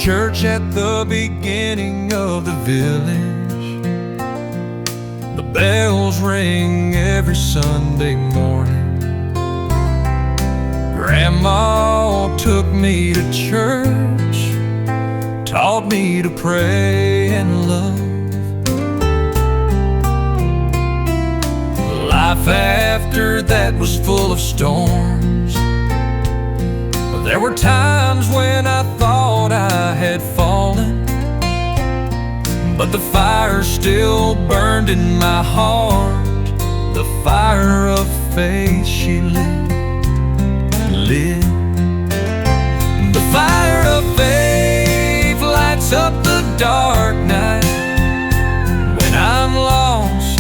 church at the beginning of the village. The bells ring every Sunday morning. Grandma took me to church, taught me to pray and love. Life after that was full of storms, but there were times when I thought I had fallen, but the fire still burned in my heart. The fire of faith she lit. The fire of faith lights up the dark night. When I'm lost,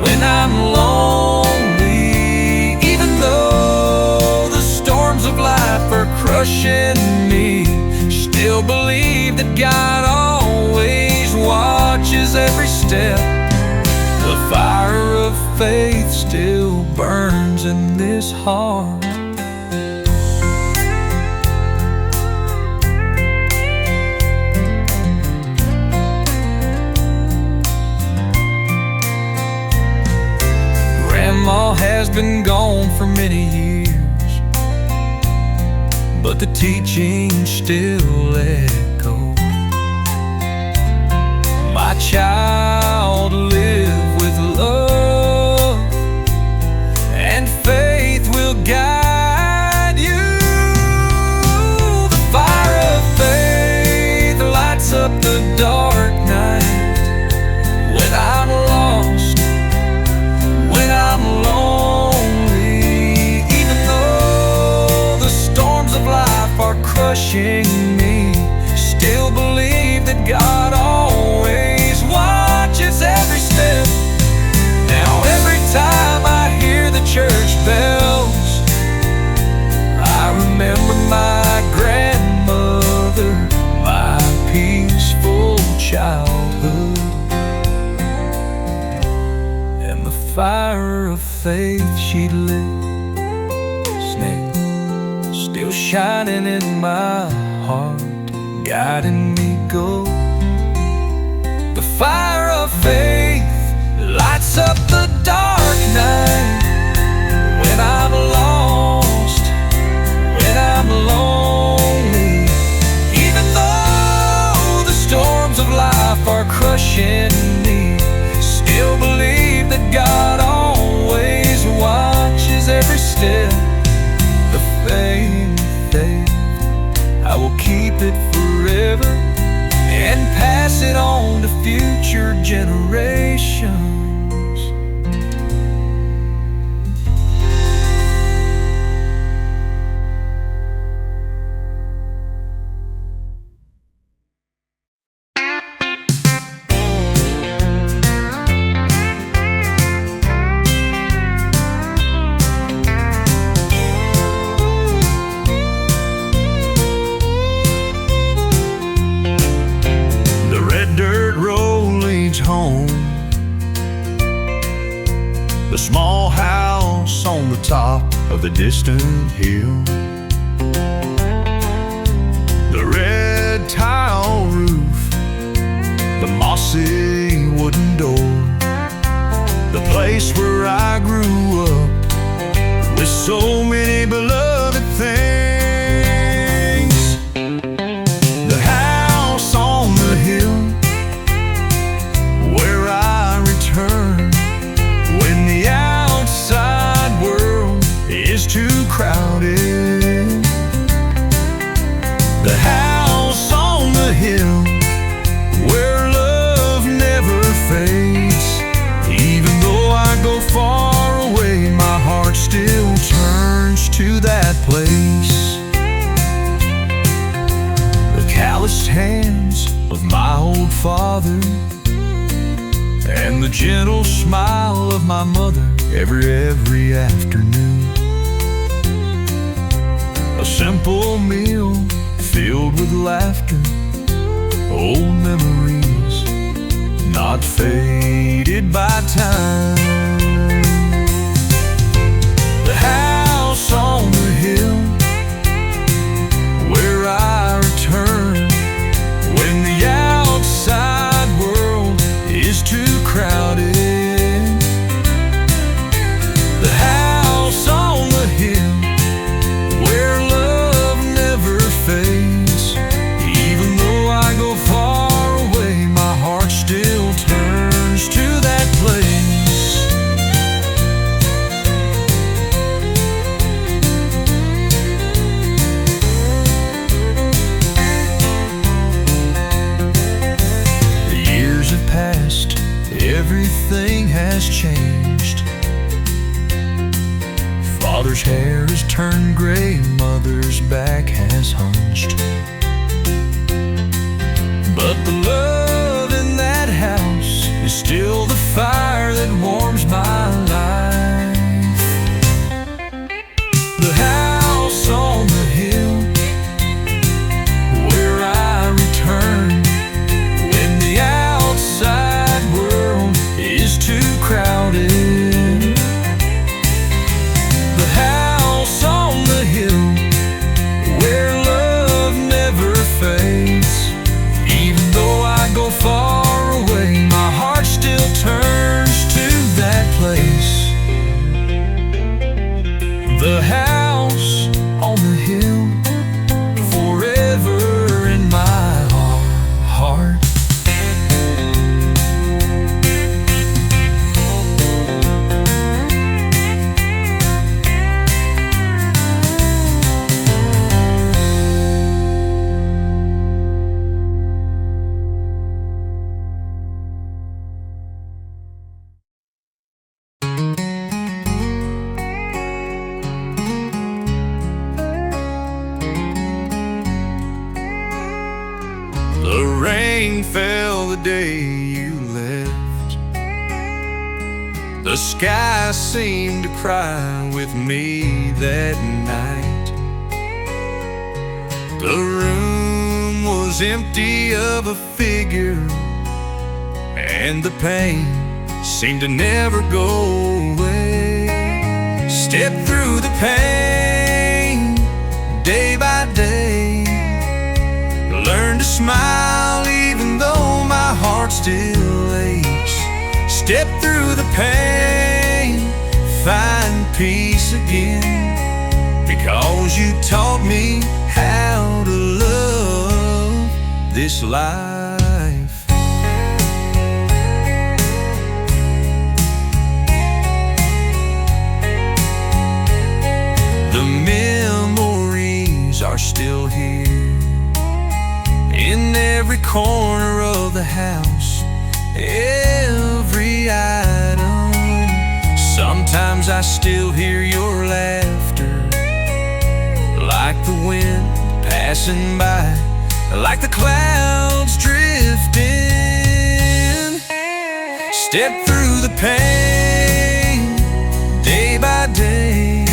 when I'm lonely, even though the storms of life are crushing me, still believe that God always watches every step. The fire of faith still burns in this heart. Grandma has been gone for many years, but the teachings still echo. My child, live with love, and faith will guide you. The fire of faith lights up the dark night. When I'm lost, when I'm lonely, even though the storms of life are crushing me, still believe that God always watches every step. Now every time I hear the church bells, I remember my grandmother, my peaceful childhood, and the fire of faith she lit, still shining in my heart, guiding me go. The fire of faith lights up the dark night. When I'm lost, when I'm lonely, even though the storms of life are crushing me, still believe that God always watches every step. The faith, I will keep it forever and pass it on to future generations. Home, the small house on the top of the distant hill, the red tile roof, the mossy wooden door, the place where I grew up with so many beloved things. The house on the hill where I return when the outside world is too crowded. The house on the hill where love never fades. Even though I go far away, my heart still turns to that place. The calloused hands of my old father and the gentle smile of my mother every afternoon. A simple meal filled with laughter, old memories not faded by time. The house on the hill where I return everything has changed. Father's hair has turned gray, mother's back has hunched. But the love in that house is still the fire that warms my life. The house on the hill where I return when the outside world is too crowded. The house on the hill where love never fades. Even though I go far away, my heart still turns to that place. The house on the hill, forever in my heart. The rain fell the day you left. The sky seemed to cry with me that night. The room was empty of a figure, and the pain seemed to never go away. Step through the pain day by day. Learn to smile even though my heart still aches. Step through the pain, find peace again, because you taught me how to love this life. The memories are still here in every corner of the house, every item. Sometimes I still hear your laughter, like the wind passing by, like the clouds drifting. Step through the pain day by day.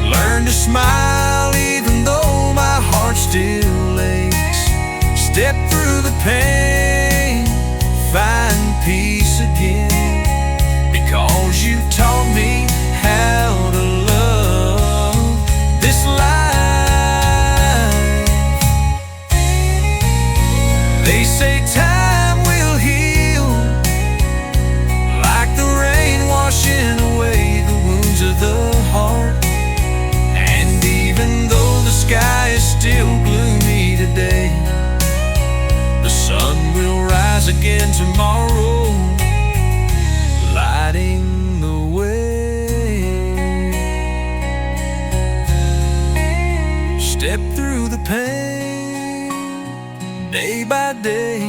Learn to smile even though my heart still aches. Step through the pain, find peace again, because you taught me how to love this life. They say time will heal, like the rain washing away the wounds of the heart. And even though the sky is still gloomy today, the sun will rise again tomorrow, lighting the way. Step through the pain day by day.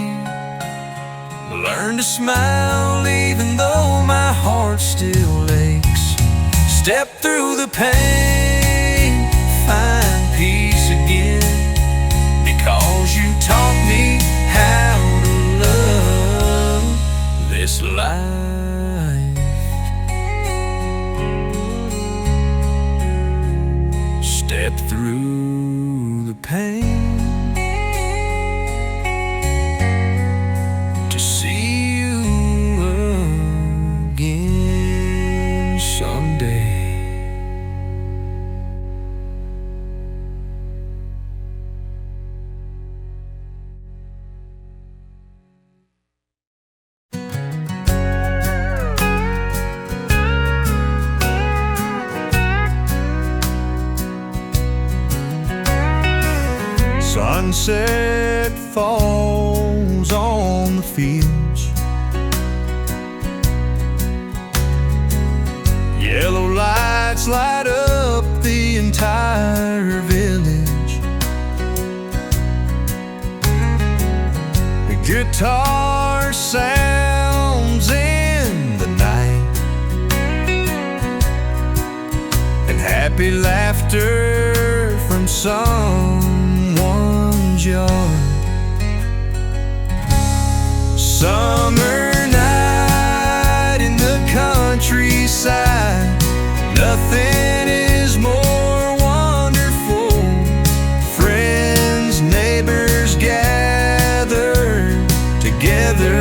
Learn to smile even though my heart still aches. Step through the pain, find peace again, because you taught me how to love this life. Step through the pain to see you again someday. Sunset falls on the fields. Yellow lights light up the entire village. The guitar sounds in happy laughter from someone's yard. Summer night in the countryside, nothing is more wonderful. Friends, neighbors gather together.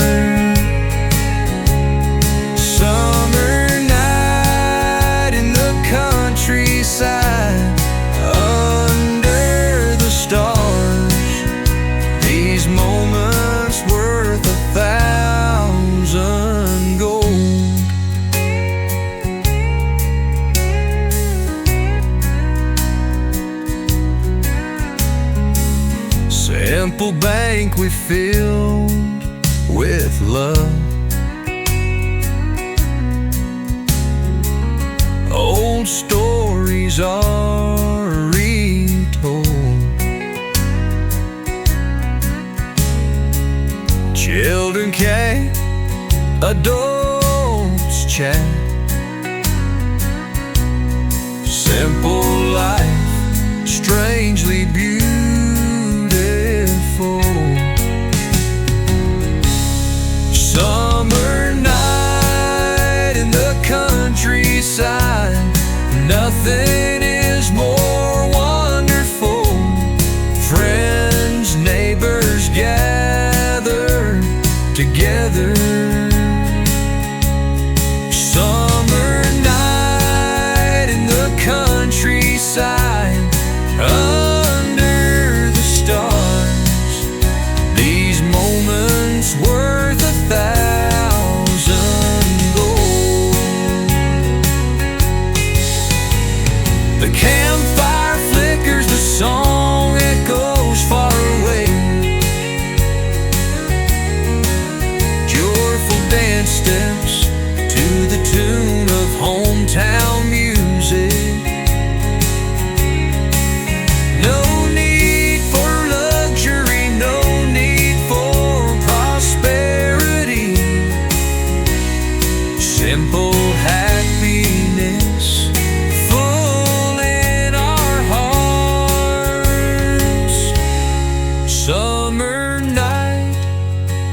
Summer night in the countryside, under the stars, these moments worth 1,000 gold. Simple banquet filled with love, old stories are retold. Children came, adults chat. Simple life, strangely beautiful. Summer night in the countryside, nothing is more wonderful. Friends, neighbors gather together. Summer night in the countryside, under the stars, these moments worth 1,000 gold. The campfire flickers, the song echoes far away. Joyful dance steps to the tune of hometown music. No need for luxury, no need for prosperity. Simple happiness full in our hearts. Summer night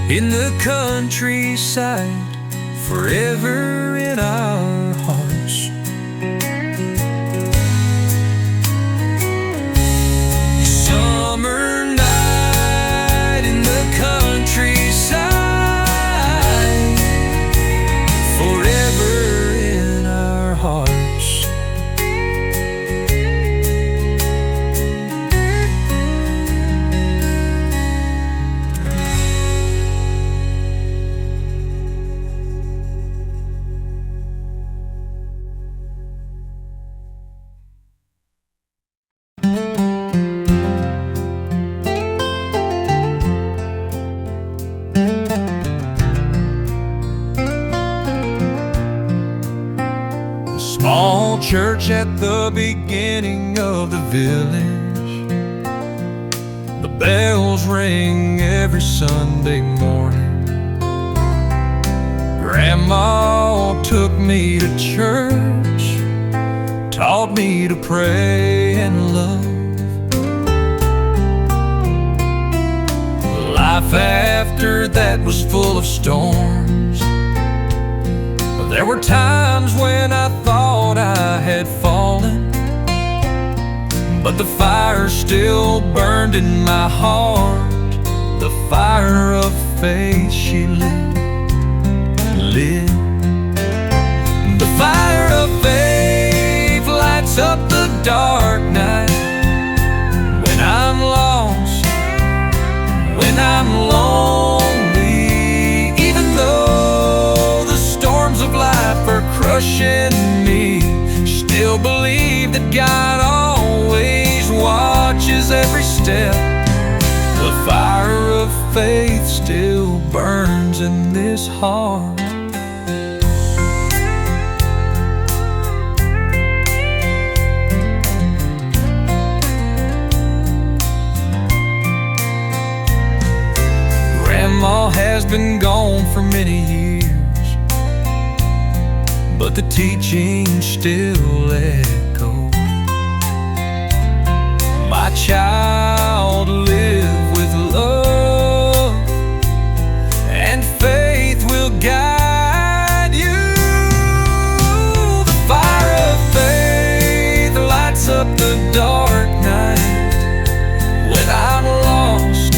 in the countryside, forever in our hearts. Summer night in the countryside, forever in our hearts. Small church at the beginning of the village. The bells ring every Sunday morning. Grandma took me to church, taught me to pray and love. Life after that was full of storms. There were times when I thought I had fallen, but the fire still burned in my heart. The fire of faith she lit. The fire of faith lights up the dark night. When I'm lost, when I'm lonely, even though the storms of life are crushing me, still believe that God always watches every step. The fire of faith still burns in this heart. Grandma has been gone for many years, but the teaching still echoes. my child, live with love, and faith will guide you. The fire of faith lights up the dark night. When I'm lost,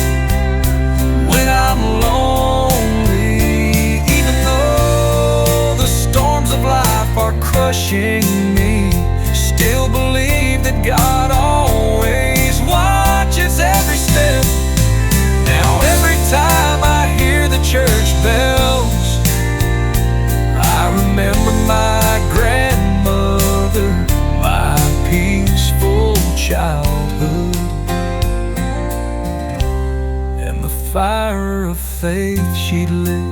when I'm lonely, even though the storms of life are crushing me, still believe that God always watches every step. Now every time I hear the church bells, I remember my grandmother, my peaceful childhood, and the fire of faith she lit,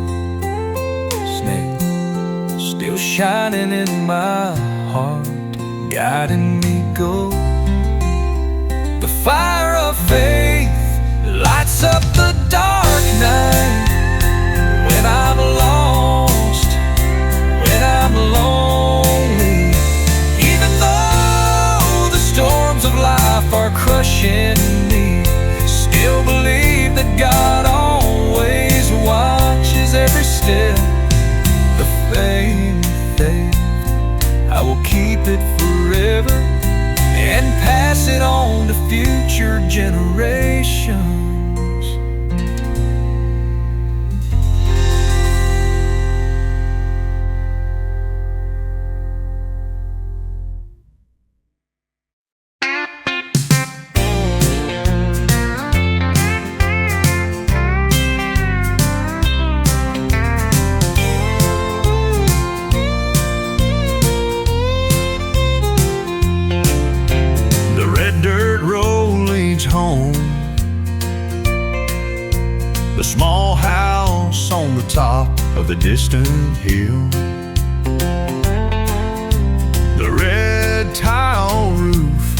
still shining in my heart, guiding me go. The fire of faith lights up the dark night. When I'm lost, when I'm lonely, even though the storms of life are crushing me, still believe that God always watches every step. The faith, I will keep it forever and pass it on to future generations. Home, the small house on the top of the distant hill, the red tile roof,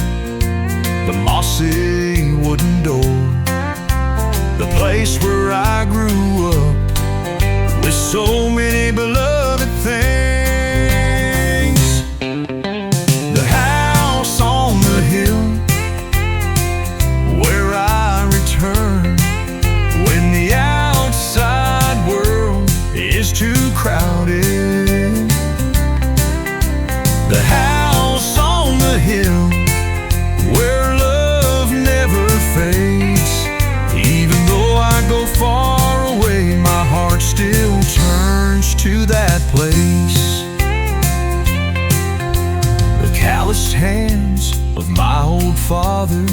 the mossy wooden door, the place where I grew up with so many beloved things. The house on the hill where I return when the outside world is too crowded. The house on the hill where love never fades. Even though I go far away, my heart still turns to that place. The calloused hands of my old father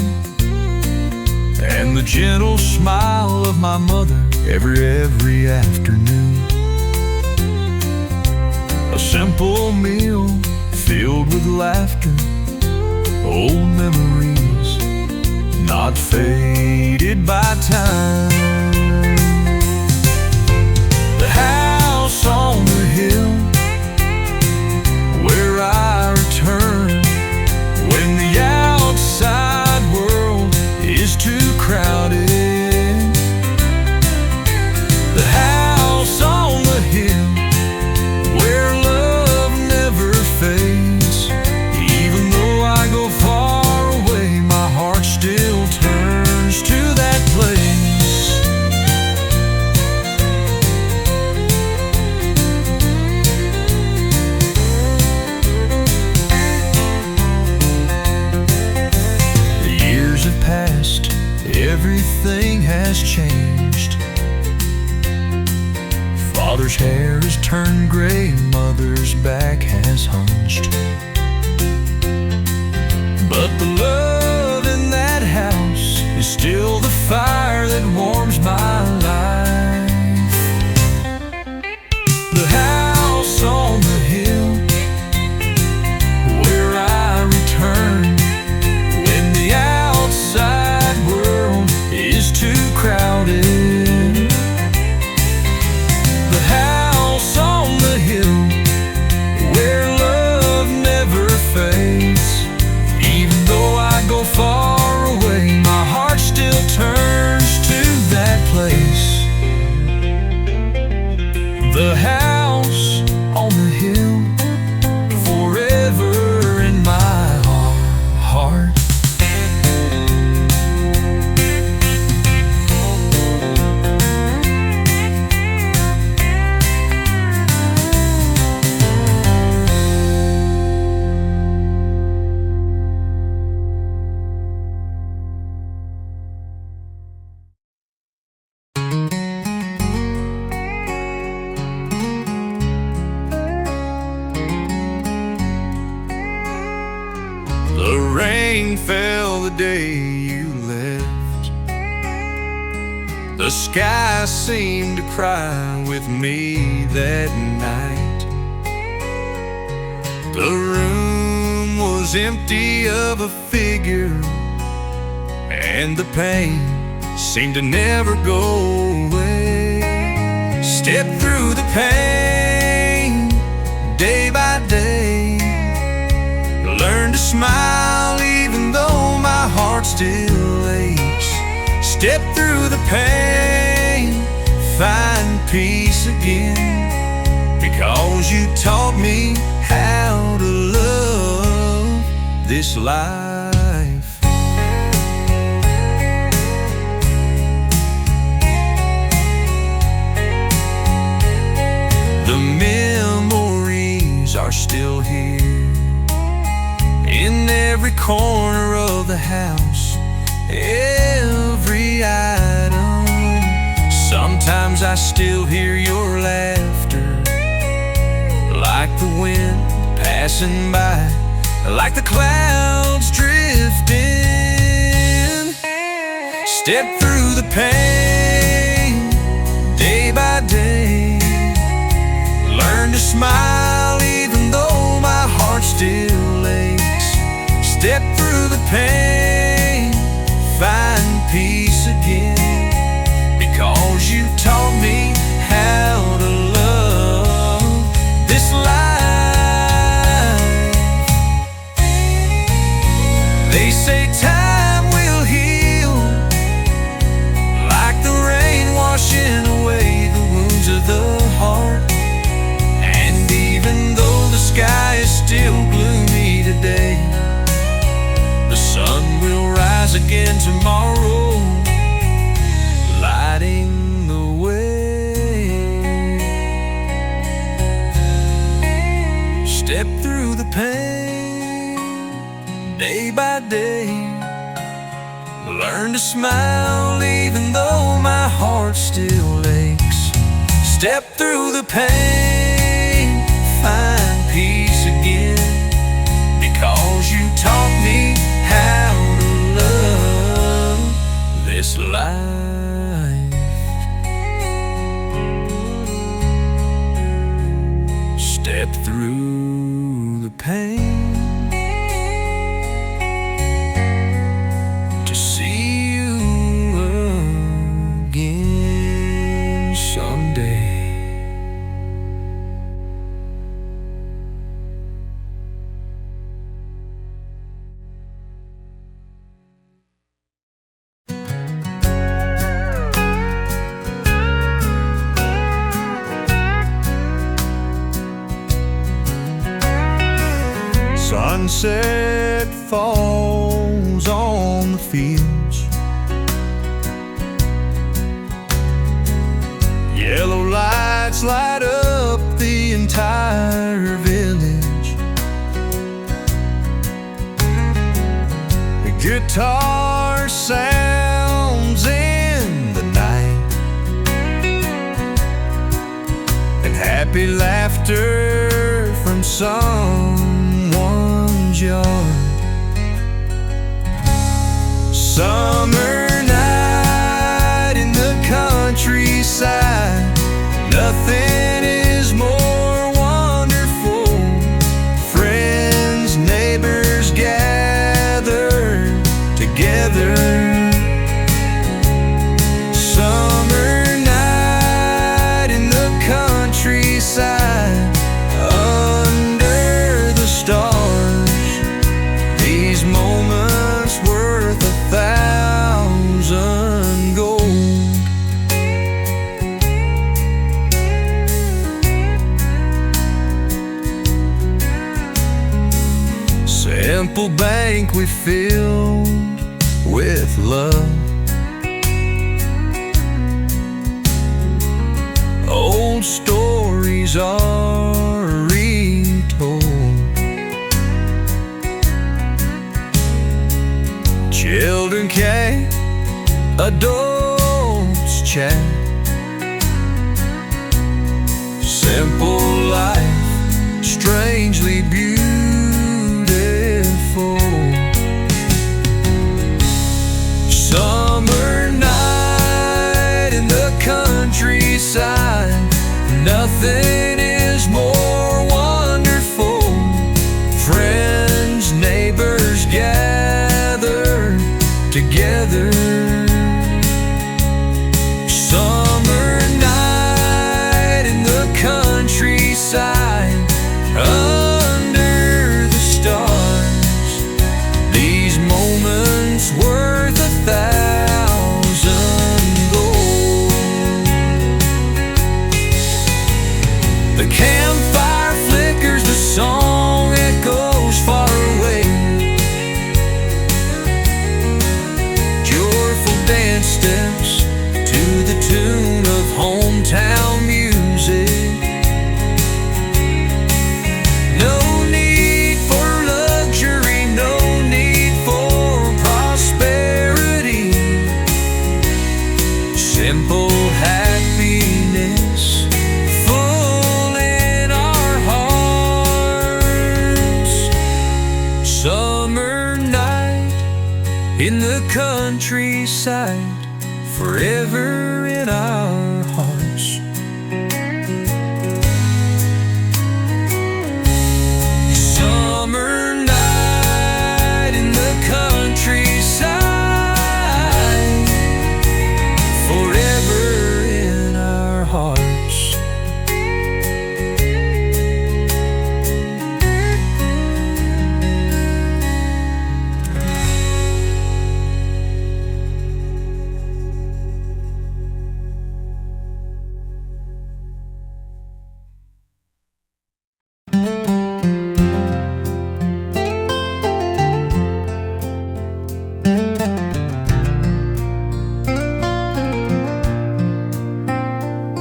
and the gentle smile of my mother every afternoon. A simple meal filled with laughter, old memories not faded by time. The house on the hill where I return when the outside world is too crowded. The house on the hill where love never fades. Even though I go far away, my heart still turns to that place. The years have passed, everything has changed. Father's hair has turned gray, mother's back has hunched. But the love in that house is still the fire that warms my life. The house on the hill where I return when the outside world is too crowded. The house on the hill where love never fades. Even though I go far away, my heart still turns to that place. The house on the hill forever in my heart. the day you left. The sky seemed to cry with me that night. The room was empty of a figure, and the pain seemed to never go away. Step through the pain day by day, learn to smile even though my heart still aches. Step through the pain, find peace again, because you taught me how to love this life. The memories are still here, in every corner of the house, every item. Sometimes I still hear your laughter, like the wind passing by, like the clouds drifting. Step through the pain day by day, learn to smile even though my heart still aches. Step through the pain, find peace again, because you taught me how to love this life. They say time will heal, like the rain washing away the wounds of the heart. And even though the sky is still gloomy today, the sun will rise again tomorrow, lighting the way. Step through the pain day by day, learn to smile even though my heart still aches. Step through the pain, find peace again, because you taught me how to love this life. Step through the pain to see you again someday. Sunset falls on the fields, yellow lights light up the entire village. The guitar sounds in the night, and happy laughter from someone's yard. Summer night in the countryside, nothing is more wonderful. Friends, neighbors gather together. Summer night in the countryside, under the stars, these moments worth 1,000 gold. Simple bank we filled with love, old stories are retold. Children came, adults chat. Simple life, strangely beautiful. Nothing is more wonderful. Friends, neighbors gather together. Summer night in the countryside, under the stars. These moments worth 1,000 gold. The campfire flickers, the song echoes far away. Joyful dance steps to the tune of hometown music. No need for luxury, no need for prosperity. Simple happiness full in our hearts. Summer night in the countryside, forever in our hearts. Summer night in the countryside, forever in our hearts.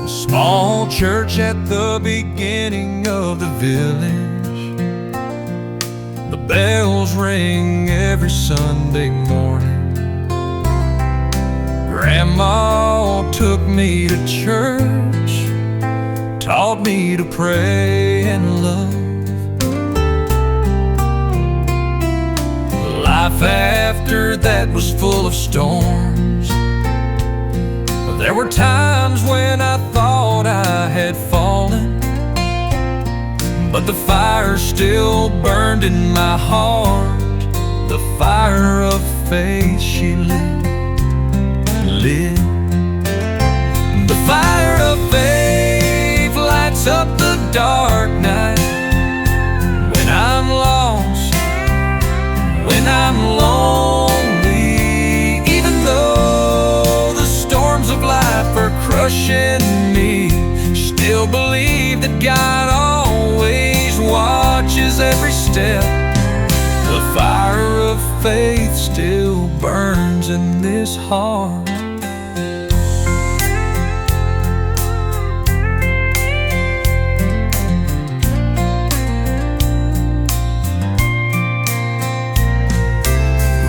Small church at the beginning of the village. The bells ring every Sunday morning. Grandma took me to church, taught me to pray and love. Life after that was full of storms. There were times when I thought I had fallen, but the fire still burned in my heart. The fire of faith she lit. The fire of faith lights up the dark night. When I'm lost, when I'm lonely, even though the storms of life are crushing me, still believe that God always watches every step. The fire of faith still burns in this heart.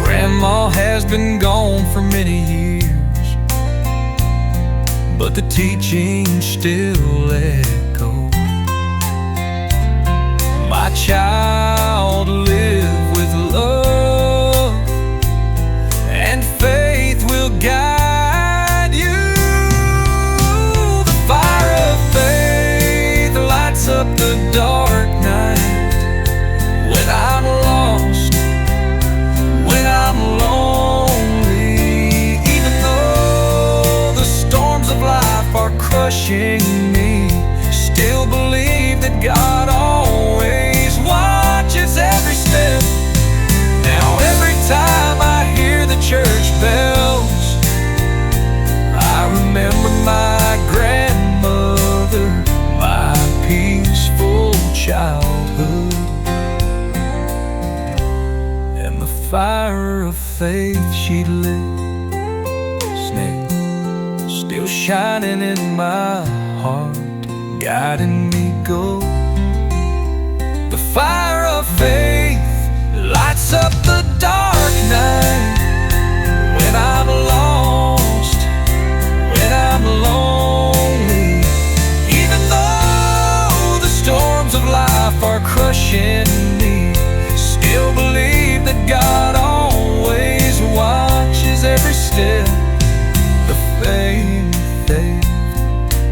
Grandma has been gone for many years, but the teachings still echo. My child, live with love, and faith will guide you. The fire of faith lights up the dark night. When I'm lost, when I'm lonely, even though the storms of life are crushing me, still believe that God always watches every step. Now every time I hear the church bells, I remember my grandmother, my peaceful childhood, and the fire of faith she lit, still shining in my heart, guiding me go. The fire of faith lights up the dark night. When I'm lost, when I'm lonely, even though the storms of life are crushing me, still believe that God always watches every step. The faith,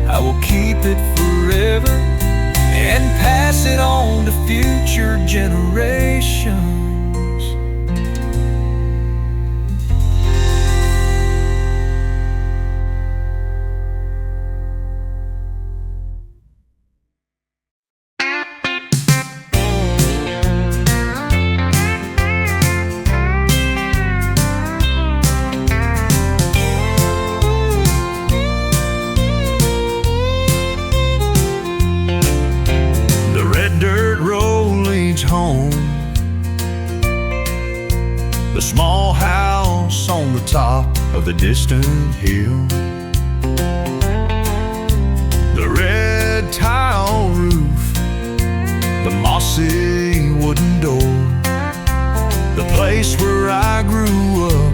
I will keep it forever and pass it on to future generations. Home, the small house on the top of the distant hill, the red tile roof, the mossy wooden door, the place where I grew up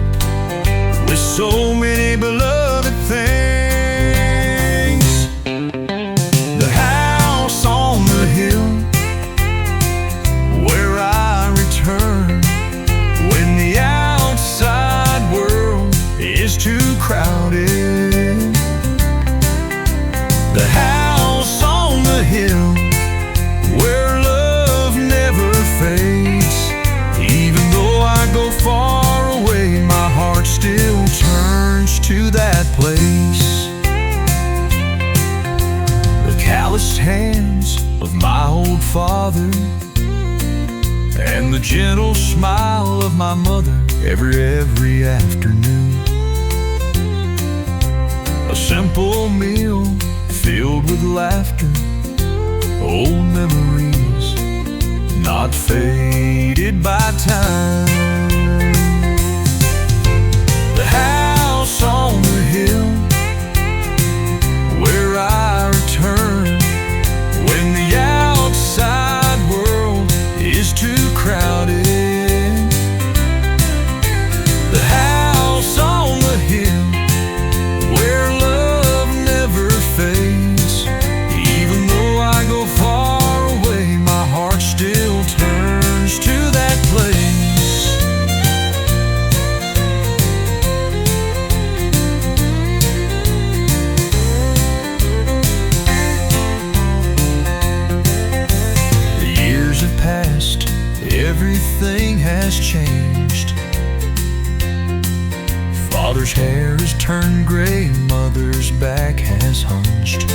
with so many beloved things, the house on the hill where I return when the outside world is too crowded, the house on the hill where love never fades. Even though I go far away, my heart still turns to that place. The calloused hands of my old father and the gentle smile of my mother every afternoon. A simple meal filled with laughter, old memories not faded by time. The house on the hill where I return when the outside world is too crowded, the house on the hill where love never fades. Even though I go far away, my heart still turns to that place. The years have passed, everything has changed. Father's hair has turned gray, mother's back has hunched.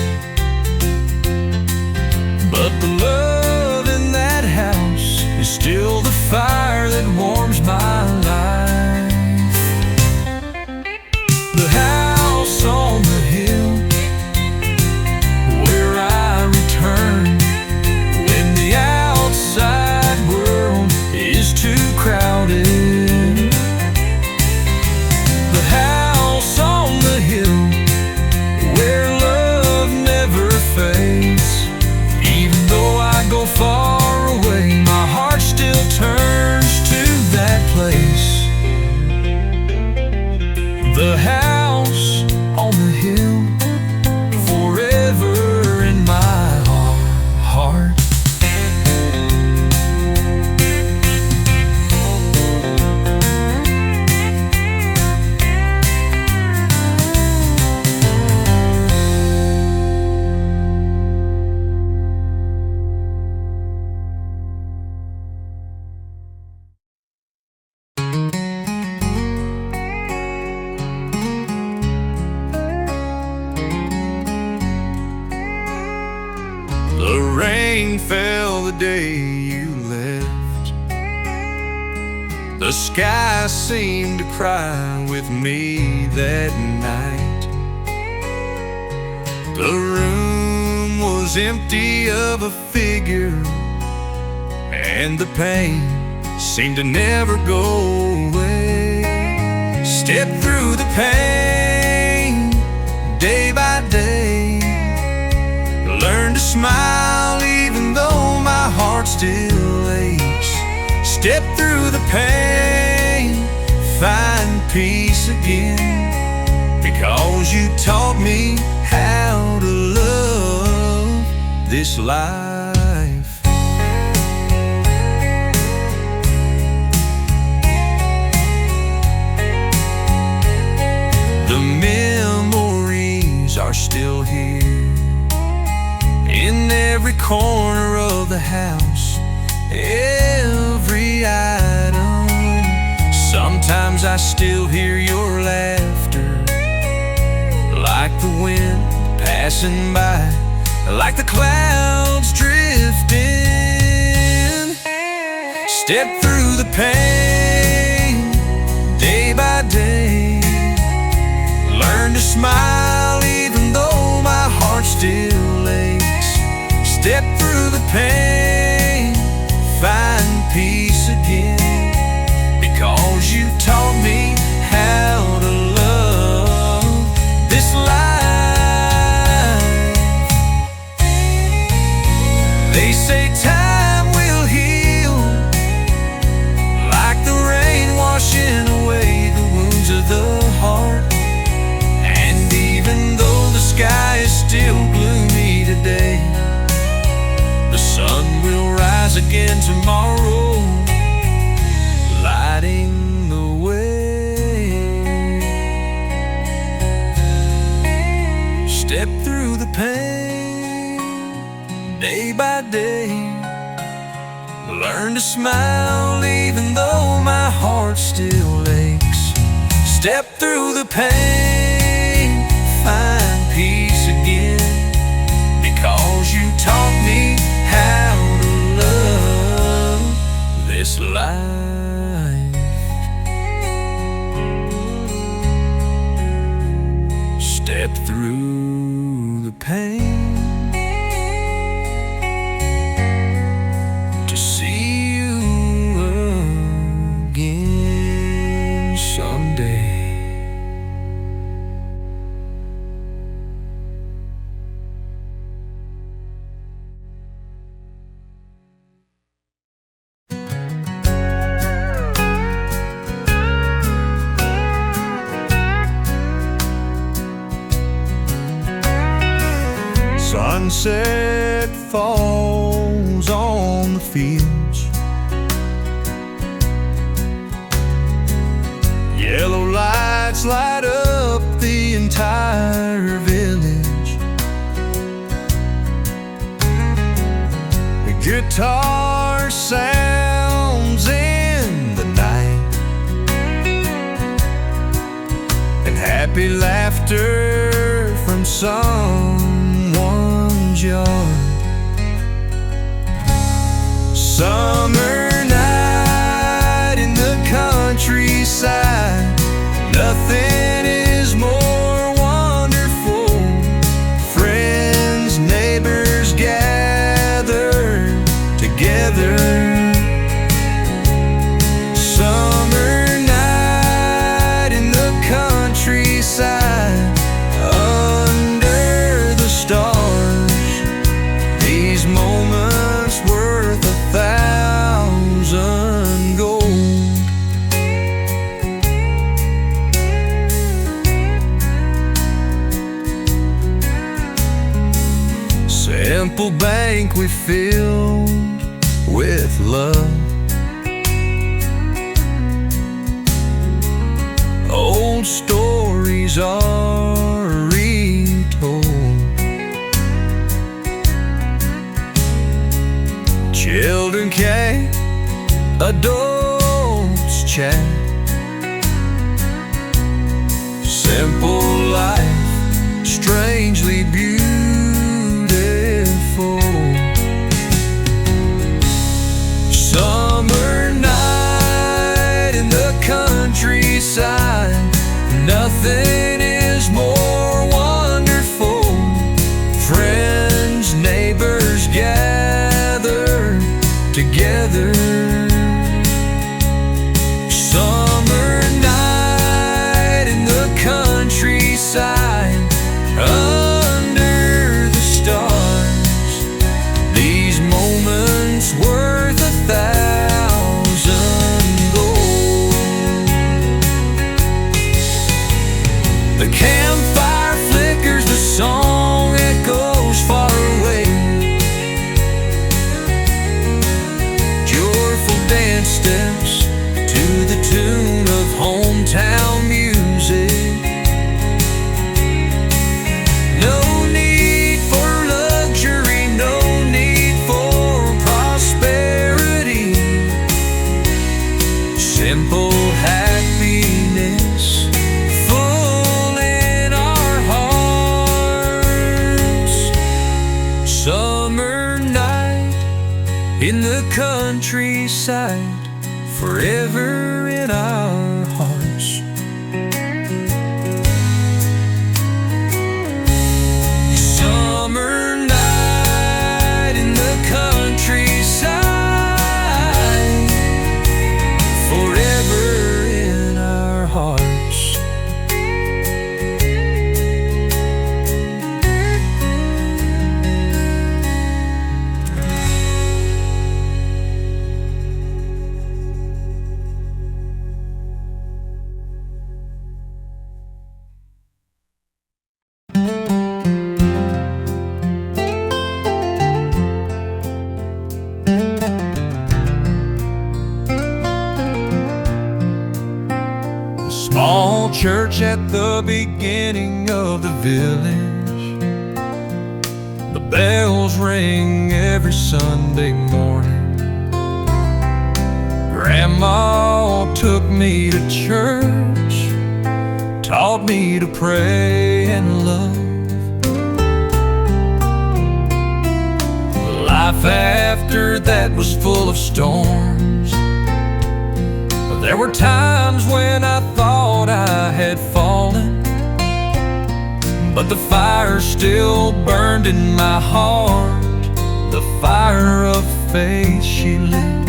But the love in that house is still the fire that warms my life. The house on the hill where I return when the outside world is too crowded, the house on the hill where love never fades. Even though I go far away, my heart still turns to that place. The house on the hill forever in my heart. The rain fell the day you left. The sky seemed to cry with me that night. The room was empty of a figure, and the pain seemed to never go away. Step through the pain day by day, learn to smile even though my heart still aches. Step through the pain, find peace again, because you taught me how to love this life. The memories are still here, every corner of the house, every item. Sometimes I still hear your laughter, like the wind passing by, like the clouds drifting. Step through the pain, day by day. Learn to smile even though my heart still aches. Step through the pain, find peace again, because you taught me how to love this life. They say time will heal, like the rain washing away the wounds of the heart. And even though the sky is still gloomy today, the sun will rise again tomorrow, lighting the way. Step through the pain, day by day. Learn to smile even though my heart still aches. Step through the pain, find peace again, because you taught me how to love this life. Step through the pain to see you again someday. Sunset falls on the fields, yellow lights light up the entire village. The guitar sounds in the night, and happy laughter from someone's yard. Summer night in the countryside, nothing is more wonderful. Friends, neighbors gather together. Summer night in the countryside, under the stars, these moments worth 1,000 gold. Simple banquet filled with love, old stories are retold. Children chat, adults chat. Simple life, strangely beautiful. Summer night in the countryside, nothing is more wonderful. Friends, neighbors gather together. Summer night in the countryside, under the stars, these moments worth 1,000 gold. The campfire flickers, the song echoes far away. Joy summer night in the countryside, forever in our hearts. Summer night in the countryside, forever in our hearts. Small church at the beginning of the village. The bells ring every Sunday morning. Grandma took me to church, taught me to pray and love. Life after that was full of storms. There were times when I thought I had fallen, but the fire still burned in my heart. The fire of faith she lit.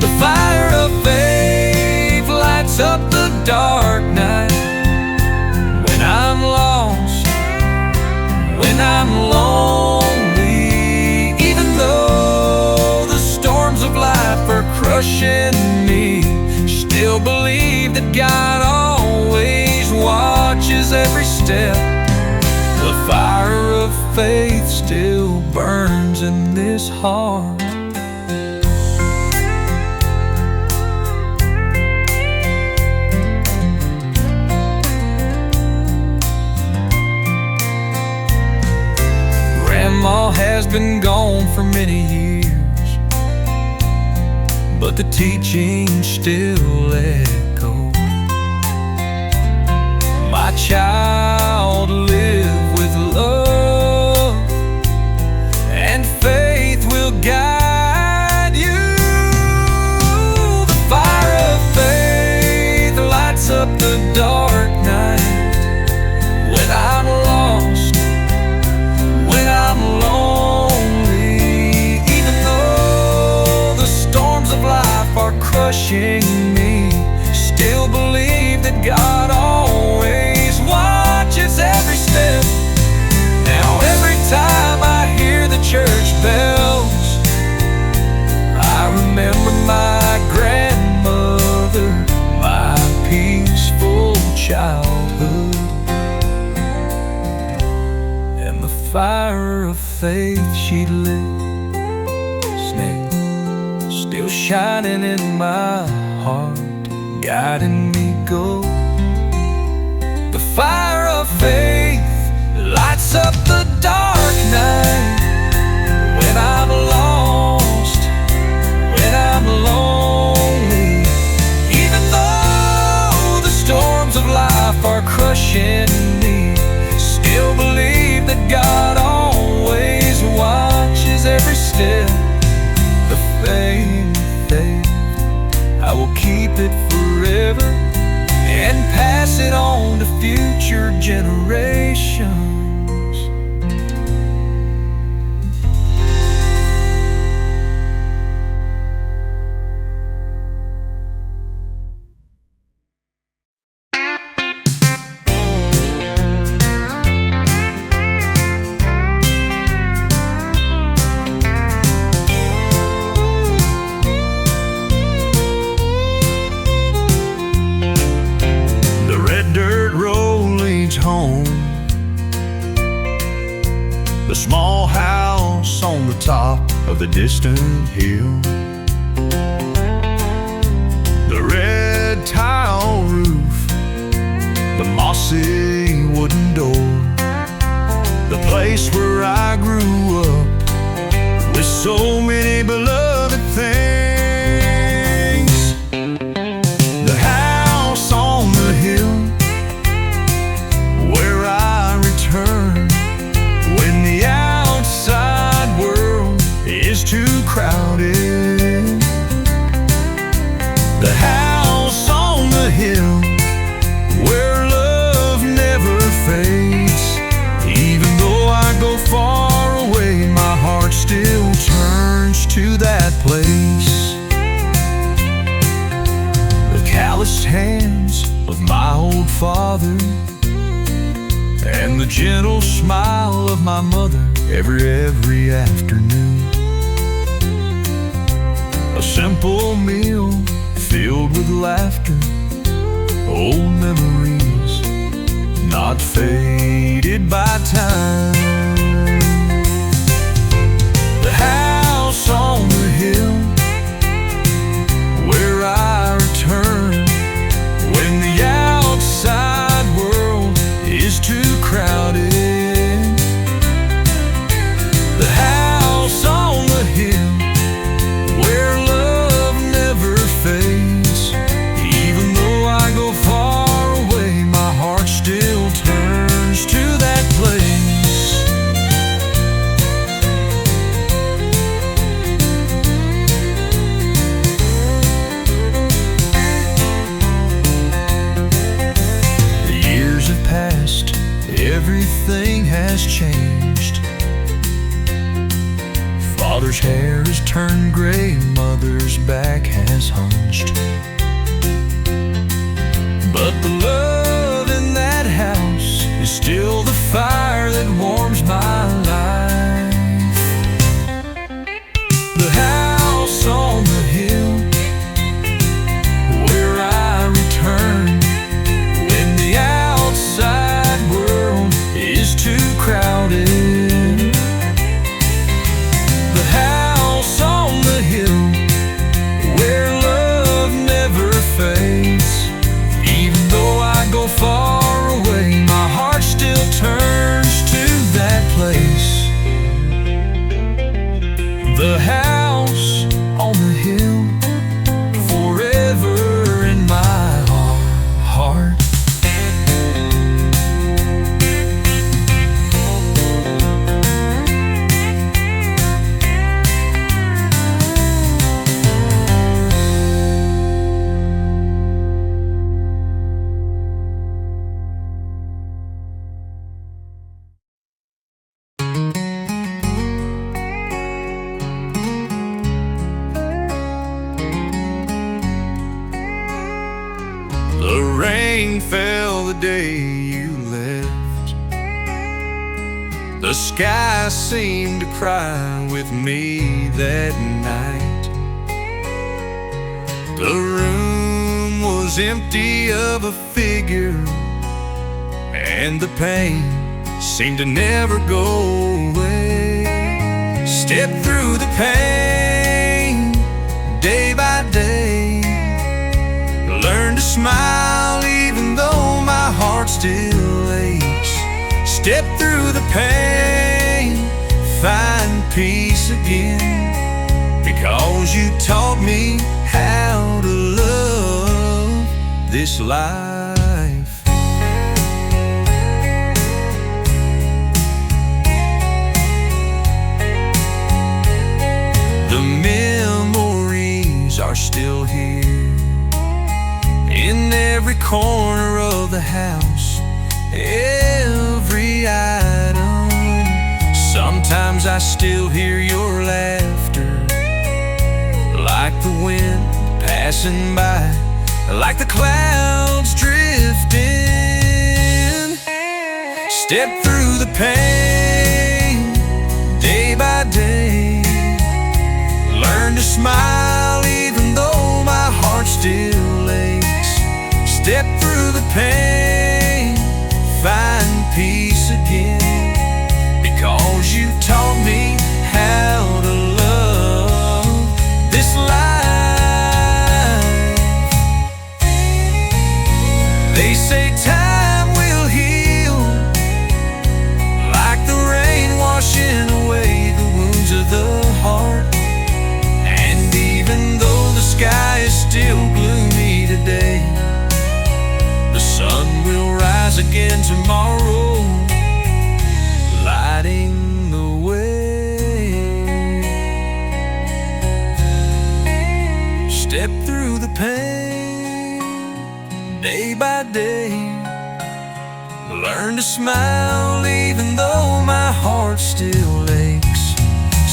The fire of faith lights up the dark night. When I'm lost, when I'm lonely, even though the storms of life are crushing me, still believe that God always watches every step. The fire of faith still burns in this heart. Grandma has been gone for many years, but the teaching still echoes. My child, live with love, and faith will guide you. The fire of faith lights up the dark night. When I'm lost, when I'm lonely, even though the storms of life are crushing me, still believe that God always watches every step. Now every time I hear the church bells, I remember my grandmother, my peaceful childhood, and the fire of faith she lit, still shining in my heart, guiding me go. The fire of faith lights up the dark night. When I'm lost, when I'm lonely, even though the storms of life are crushing me, still believe that God always watches every step. The faith, I will keep it forever and pass it on to future generations. Home, the small house on the top of the distant hill, the red tile roof, the mossy wooden door, the place where I grew up with so many beloved things. The house on the hill where I return and the gentle smile of my mother every afternoon. A simple meal filled with laughter, old memories not faded by time. The house on the hill where I return when the outside world is too crowded. The house on the hill where love never fades. Even though I go far away, my heart still turns to that place. Past, everything has changed. Father's hair has turned gray, mother's back has hunched. But the love in that house is still the fire that warms my life. The house on the hill where I return when the outside world is too crowded. The house on the hill where love never fades. Even though I go far away, my heart still turns to that place. The house on the hill, forever in my heart. The rain fell the day you left. The sky seemed to cry with me that night. The room was empty of a figure, and the pain seemed to never go away. Step through the pain day by day. Learn to smile even though my heart still aches. Step through the pain, find peace again, because you taught me how to love this life. The memories are still here in every corner of the house, every item. Sometimes I still hear your laughter, like the wind passing by, like the clouds drifting. Step through the pain day by day. Learn to smile even though my heart still aches. Step through the pain, find peace again, because you taught me how to love this life. They say time will heal, like the rain washing away the wounds of the heart. And even though the sky is still gloomy today, the sun will rise again tomorrow, lighting the way. Step through the pain day by day. Learn to smile even though my heart still aches.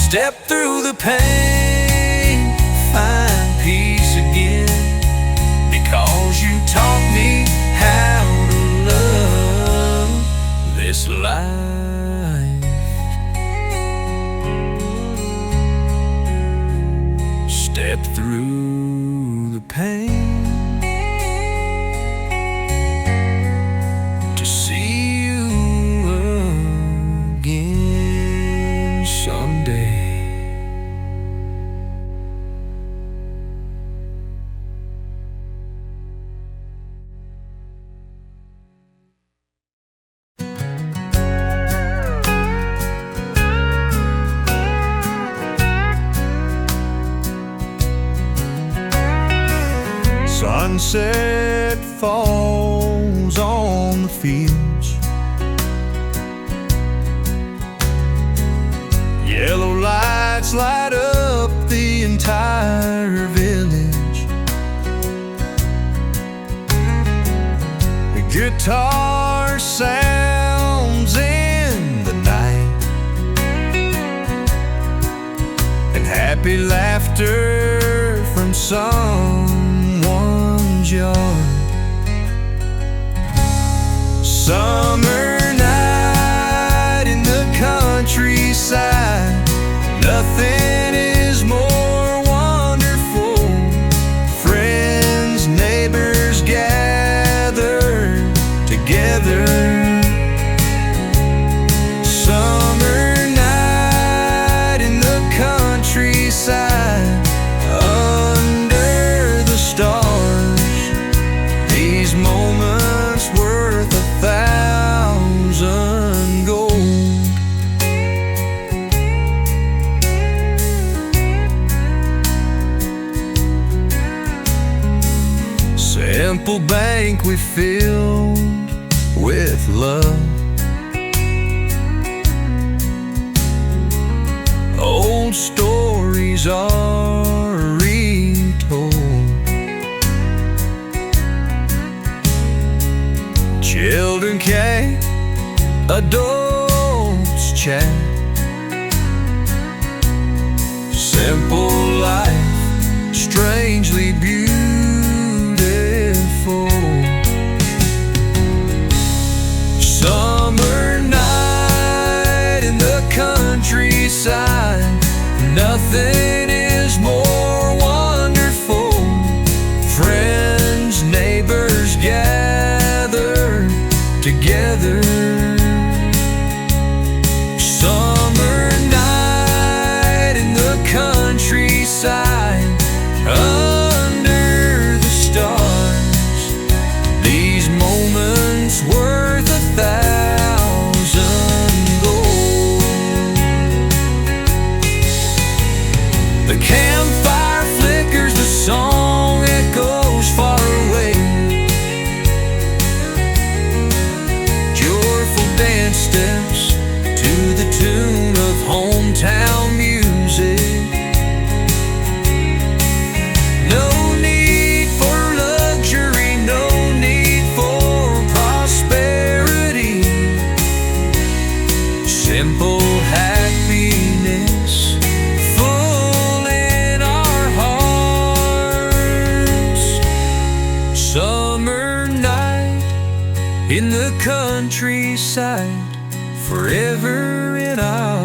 Step through the pain, find peace again, because you taught me how to love this life. life. Step through the pain to see you again someday. Sunset falls on the fields, yellow lights light up the entire village. The guitar sounds in the night, and happy laughter from someone's yard. Summer night in the countryside, nothing is more wonderful. Friends, neighbors gather together. Summer night in the countryside, under the stars, these moments worth 1,000 gold. Simple banquet filled with love, old stories are retold. Children chat, adults chat. Simple life, strangely beautiful. Summer night in the countryside, nothing is more wonderful. Friends, neighbors gather together. Summer night in the countryside, under the stars, these moments worth 1,000 gold. The campfire flickers, the song echoes far away. Joyful dance steps to the tune of hometown music. No need for luxury, no need for prosperity. Simple happiness full in our hearts. Summer night in the countryside, forever in our